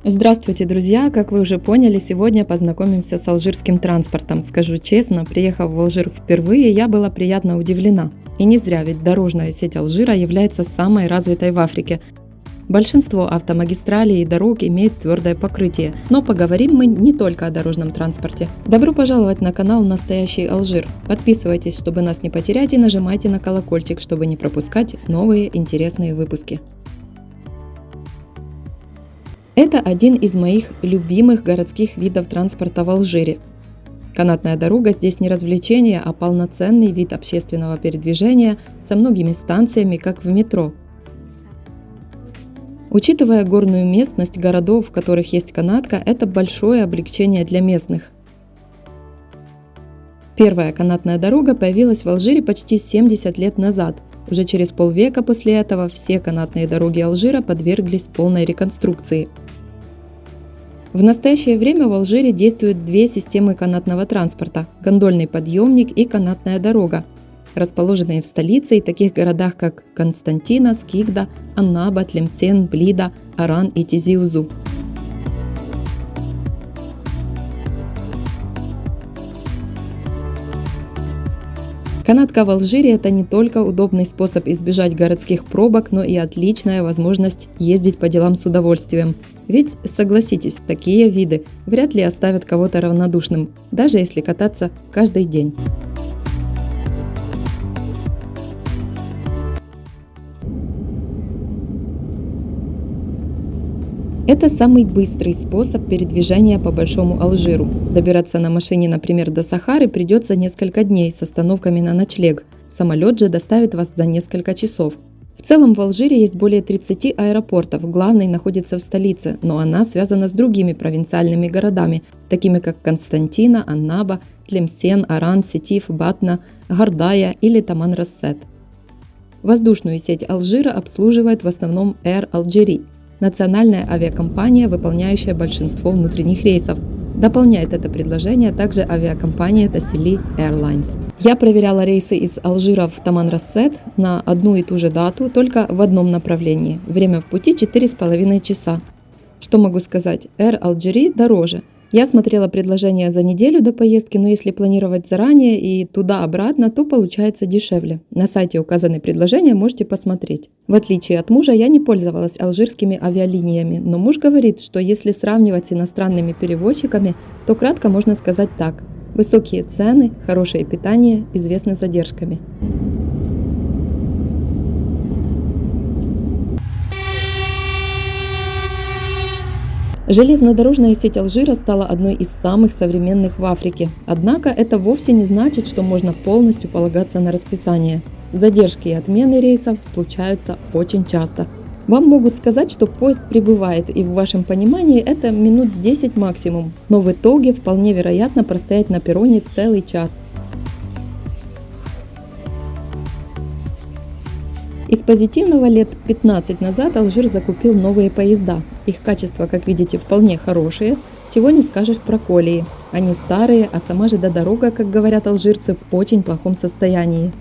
Здравствуйте, друзья! Как вы уже поняли, сегодня познакомимся с алжирским транспортом. Скажу честно, приехав в Алжир впервые, я была приятно удивлена. И не зря, ведь дорожная сеть Алжира является самой развитой в Африке. Большинство автомагистралей и дорог имеют твердое покрытие, но поговорим мы не только о дорожном транспорте. Добро пожаловать на канал «Настоящий Алжир». Подписывайтесь, чтобы нас не потерять, и нажимайте на колокольчик, чтобы не пропускать новые интересные выпуски. Это один из моих любимых городских видов транспорта в Алжире. Канатная дорога здесь не развлечение, а полноценный вид общественного передвижения со многими станциями, как в метро. Учитывая горную местность городов, в которых есть канатка, это большое облегчение для местных. Первая канатная дорога появилась в Алжире почти 70 лет назад. Уже через полвека после этого все канатные дороги Алжира подверглись полной реконструкции. В настоящее время в Алжире действуют две системы канатного транспорта – гондольный подъемник и канатная дорога, расположенные в столице и таких городах, как Константина, Скикда, Аннаба, Тлемсен, Блида, Аран и Тизи-Узу. Канатка в Алжире – это не только удобный способ избежать городских пробок, но и отличная возможность ездить по делам с удовольствием. Ведь, согласитесь, такие виды вряд ли оставят кого-то равнодушным, даже если кататься каждый день. Это самый быстрый способ передвижения по Большому Алжиру. Добираться на машине, например, до Сахары придется несколько дней с остановками на ночлег. Самолет же доставит вас за несколько часов. В целом в Алжире есть более 30 аэропортов, главный находится в столице, но она связана с другими провинциальными городами, такими как Константина, Аннаба, Тлемсен, Аран, Сетиф, Батна, Гардая или Таман-Рассет. Воздушную сеть Алжира обслуживает в основном Air Algérie, национальная авиакомпания, выполняющая большинство внутренних рейсов. Дополняет это предложение также авиакомпания Tassili Airlines. Я проверяла рейсы из Алжира в Таман-Рассет на одну и ту же дату, только в одном направлении. Время в пути 4,5 часа. Что могу сказать? Air Algérie дороже. Я смотрела предложения за неделю до поездки, но если планировать заранее и туда-обратно, то получается дешевле. На сайте указаны предложения, можете посмотреть. В отличие от мужа, я не пользовалась алжирскими авиалиниями, но муж говорит, что если сравнивать с иностранными перевозчиками, то кратко можно сказать так. Высокие цены, хорошее питание, известны задержками. Железнодорожная сеть Алжира стала одной из самых современных в Африке. Однако это вовсе не значит, что можно полностью полагаться на расписание. Задержки и отмены рейсов случаются очень часто. Вам могут сказать, что поезд прибывает, и в вашем понимании это минут 10 максимум, но в итоге вполне вероятно простоять на перроне целый час. Из позитивного лет 15 назад Алжир закупил новые поезда. Их качество, как видите, вполне хорошее, чего не скажешь про колеи. Они старые, а сама же дорога, как говорят алжирцы, в очень плохом состоянии.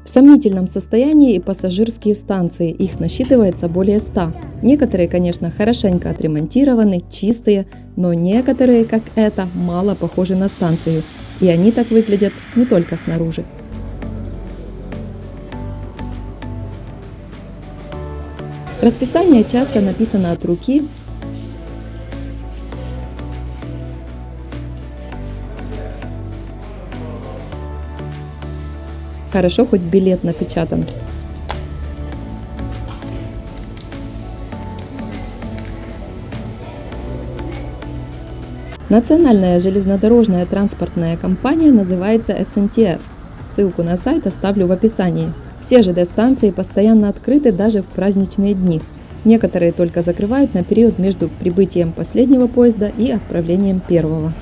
В сомнительном состоянии и пассажирские станции, их насчитывается более 100. Некоторые, конечно, хорошенько отремонтированы, чистые, но некоторые, как эта, мало похожи на станцию. И они так выглядят не только снаружи. Расписание часто написано от руки. Хорошо, хоть билет напечатан. Национальная железнодорожная транспортная компания называется SNTF. Ссылку на сайт оставлю в описании. Все ЖД-станции постоянно открыты даже в праздничные дни. Некоторые только закрывают на период между прибытием последнего поезда и отправлением первого.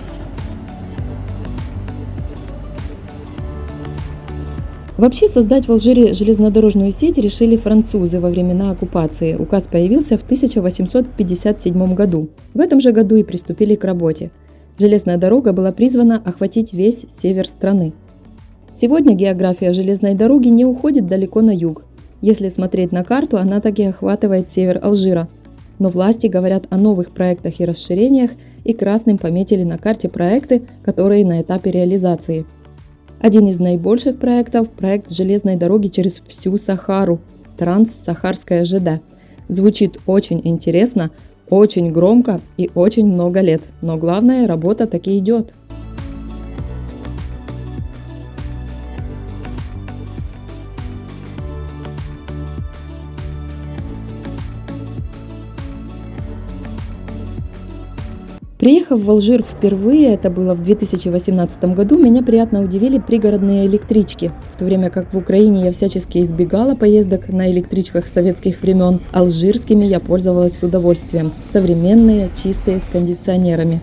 Вообще создать в Алжире железнодорожную сеть решили французы во времена оккупации. Указ появился в 1857 году. В этом же году и приступили к работе. Железная дорога была призвана охватить весь север страны. Сегодня география железной дороги не уходит далеко на юг. Если смотреть на карту, она таки охватывает север Алжира. Но власти говорят о новых проектах и расширениях, и красным пометили на карте проекты, которые на этапе реализации. Один из наибольших проектов – проект железной дороги через всю Сахару – Транс-Сахарская ЖД. Звучит очень интересно, очень громко и очень много лет, но главное, работа таки идет. Приехав в Алжир впервые, это было в 2018 году, меня приятно удивили пригородные электрички. В то время как в Украине я всячески избегала поездок на электричках советских времен, алжирскими я пользовалась с удовольствием. Современные, чистые, с кондиционерами.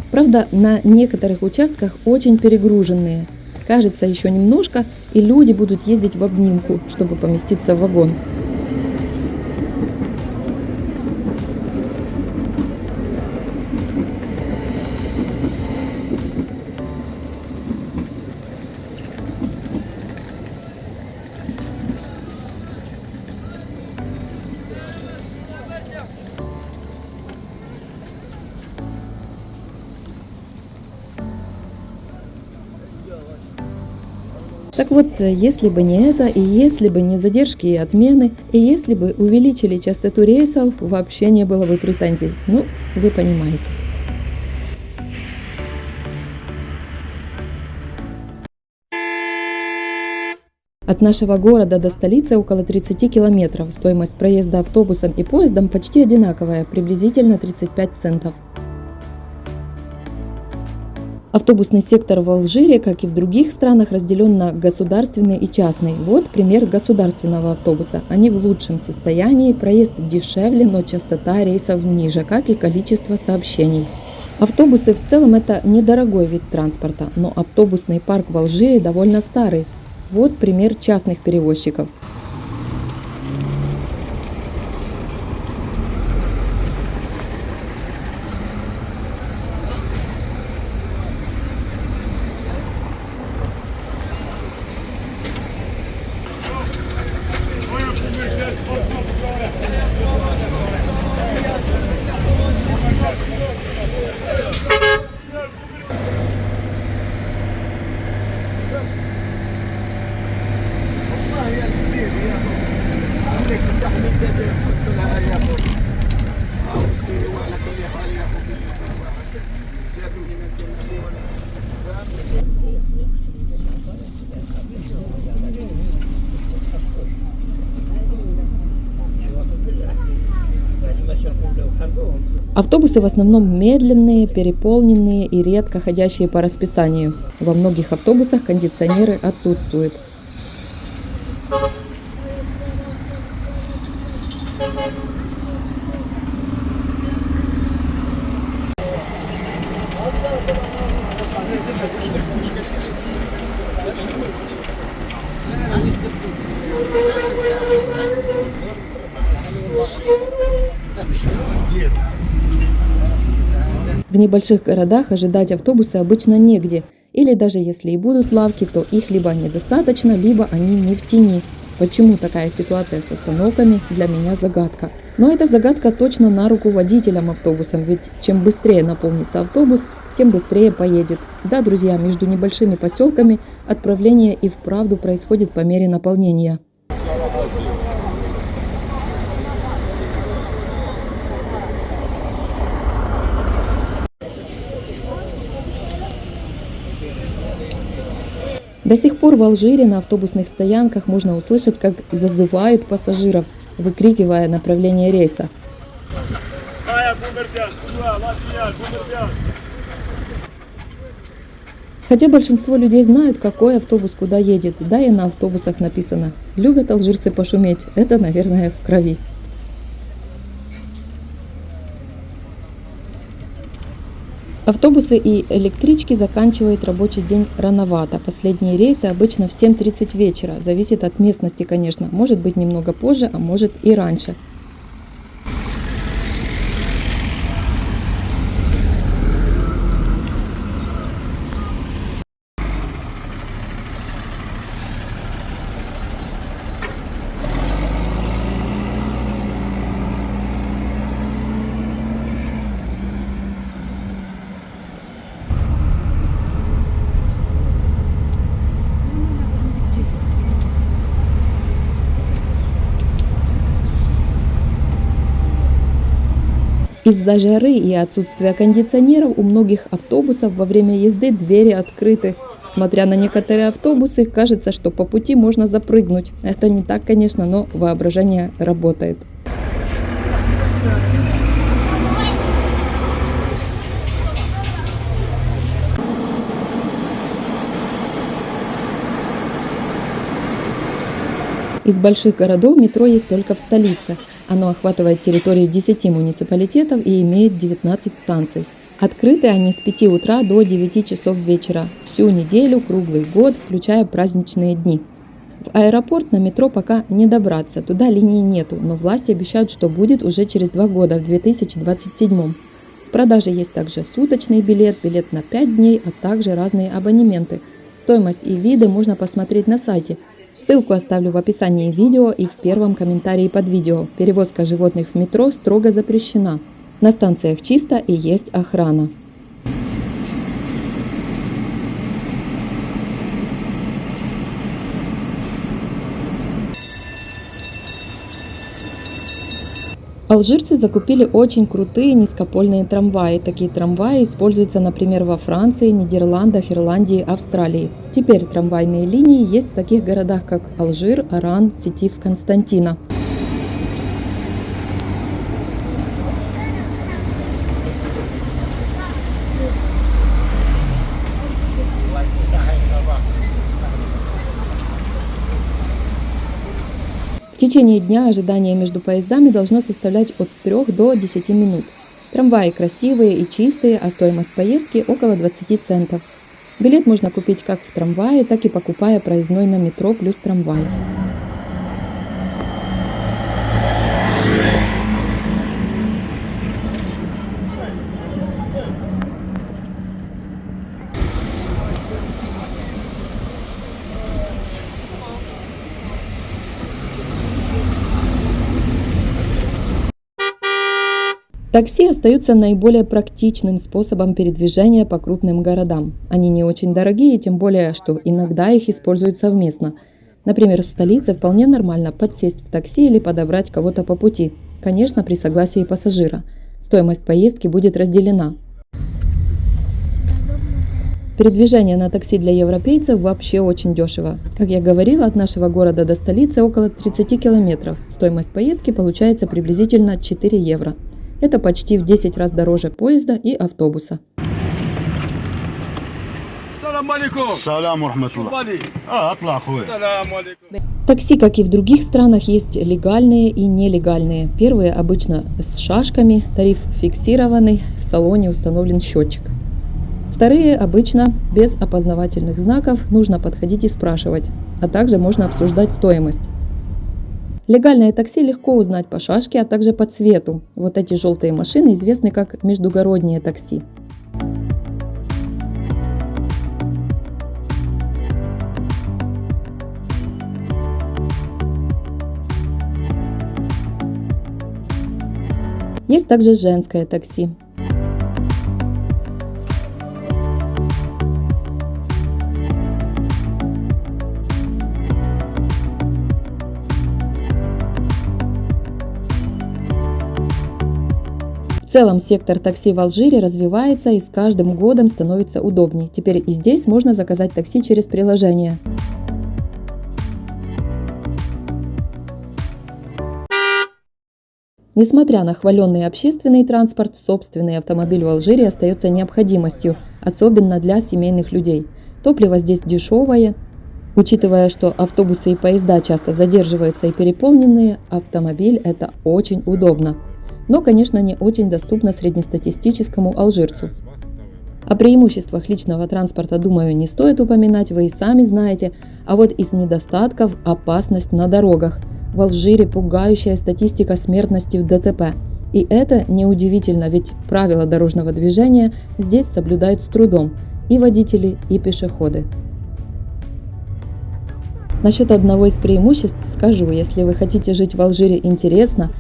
Правда, на некоторых участках очень перегруженные. Кажется, еще немножко, и люди будут ездить в обнимку, чтобы поместиться в вагон. Так вот, если бы не это, и если бы не задержки и отмены, и если бы увеличили частоту рейсов, вообще не было бы претензий. Ну, вы понимаете. От нашего города до столицы около 30 километров. Стоимость проезда автобусом и поездом почти одинаковая, приблизительно 35 центов. Автобусный сектор в Алжире, как и в других странах, разделен на государственный и частный. Вот пример государственного автобуса. Они в лучшем состоянии, проезд дешевле, но частота рейсов ниже, как и количество сообщений. Автобусы в целом это недорогой вид транспорта, но автобусный парк в Алжире довольно старый. Вот пример частных перевозчиков. Автобусы в основном медленные, переполненные и редко ходящие по расписанию. Во многих автобусах кондиционеры отсутствуют. В небольших городах ожидать автобусы обычно негде, или даже если и будут лавки, то их либо недостаточно, либо они не в тени. Почему такая ситуация с остановками, для меня загадка. Но эта загадка точно на руку водителям автобусам, ведь чем быстрее наполнится автобус, тем быстрее поедет. Да, друзья, между небольшими поселками отправление и вправду происходит по мере наполнения. До сих пор в Алжире на автобусных стоянках можно услышать, как зазывают пассажиров, выкрикивая направление рейса. Хотя большинство людей знают, какой автобус куда едет, да и на автобусах написано. Любят алжирцы пошуметь, это, наверное, в крови. Автобусы и электрички заканчивают рабочий день рановато. Последние рейсы обычно в 7:30 вечера. Зависит от местности, конечно. Может быть немного позже, а может и раньше. Из-за жары и отсутствия кондиционеров у многих автобусов во время езды двери открыты. Смотря на некоторые автобусы, кажется, что по пути можно запрыгнуть. Это не так, конечно, но воображение работает. Из больших городов метро есть только в столице. Оно охватывает территорию 10 муниципалитетов и имеет 19 станций. Открыты они с 5 утра до 9 часов вечера, всю неделю, круглый год, включая праздничные дни. В аэропорт на метро пока не добраться, туда линии нету, но власти обещают, что будет уже через 2 года, в 2027. В продаже есть также суточный билет, билет на 5 дней, а также разные абонементы. Стоимость и виды можно посмотреть на сайте. Ссылку оставлю в описании видео и в первом комментарии под видео. Перевозка животных в метро строго запрещена. На станциях чисто и есть охрана. Алжирцы закупили очень крутые низкопольные трамваи. Такие трамваи используются, например, во Франции, Нидерландах, Ирландии, Австралии. Теперь трамвайные линии есть в таких городах, как Алжир, Оран, Сетив, Константина. В течение дня ожидание между поездами должно составлять от 3 до 10 минут. Трамваи красивые и чистые, а стоимость поездки около 20 центов. Билет можно купить как в трамвае, так и покупая проездной на метро плюс трамвай. Такси остаются наиболее практичным способом передвижения по крупным городам. Они не очень дорогие, тем более, что иногда их используют совместно. Например, в столице вполне нормально подсесть в такси или подобрать кого-то по пути. Конечно, при согласии пассажира. Стоимость поездки будет разделена. Передвижение на такси для европейцев вообще очень дешево. Как я говорила, от нашего города до столицы около 30 километров. Стоимость поездки получается приблизительно 4 евро. Это почти в 10 раз дороже поезда и автобуса. Такси, как и в других странах, есть легальные и нелегальные. Первые обычно с шашками, тариф фиксированный, в салоне установлен счетчик. Вторые обычно без опознавательных знаков, нужно подходить и спрашивать, а также можно обсуждать стоимость. Легальное такси легко узнать по шашке, а также по цвету. Вот эти желтые машины известны как междугородние такси. Есть также женское такси. В целом сектор такси в Алжире развивается и с каждым годом становится удобнее. Теперь и здесь можно заказать такси через приложение. Несмотря на хваленный общественный транспорт, собственный автомобиль в Алжире остается необходимостью, особенно для семейных людей. Топливо здесь дешевое. Учитывая, что автобусы и поезда часто задерживаются и переполненные, автомобиль – это очень удобно. Но, конечно, не очень доступно среднестатистическому алжирцу. О преимуществах личного транспорта, думаю, не стоит упоминать, вы и сами знаете. А вот из недостатков – опасность на дорогах. В Алжире пугающая статистика смертности в ДТП. И это неудивительно, ведь правила дорожного движения здесь соблюдают с трудом и водители, и пешеходы. Насчет одного из преимуществ скажу: если вы хотите жить в Алжире интересно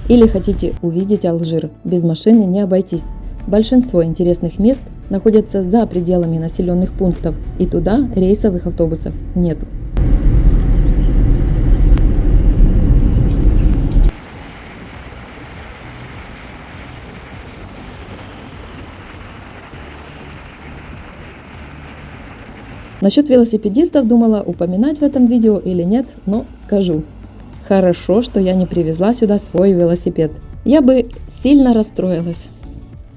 или хотите увидеть Алжир, без машины не обойтись. Большинство интересных мест находятся за пределами населенных пунктов, и туда рейсовых автобусов нету. Насчет велосипедистов думала, упоминать в этом видео или нет, но скажу. Хорошо, что я не привезла сюда свой велосипед. Я бы сильно расстроилась.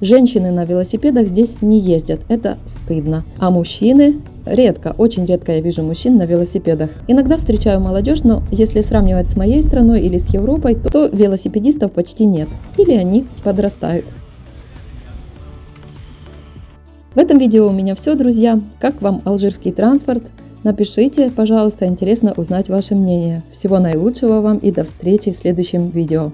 Женщины на велосипедах здесь не ездят, это стыдно. А мужчины редко, очень редко я вижу мужчин на велосипедах. Иногда встречаю молодежь, но если сравнивать с моей страной или с Европой, то велосипедистов почти нет. Или они подрастают. В этом видео у меня все, друзья. Как вам алжирский транспорт? Напишите, пожалуйста, интересно узнать ваше мнение. Всего наилучшего вам и до встречи в следующем видео.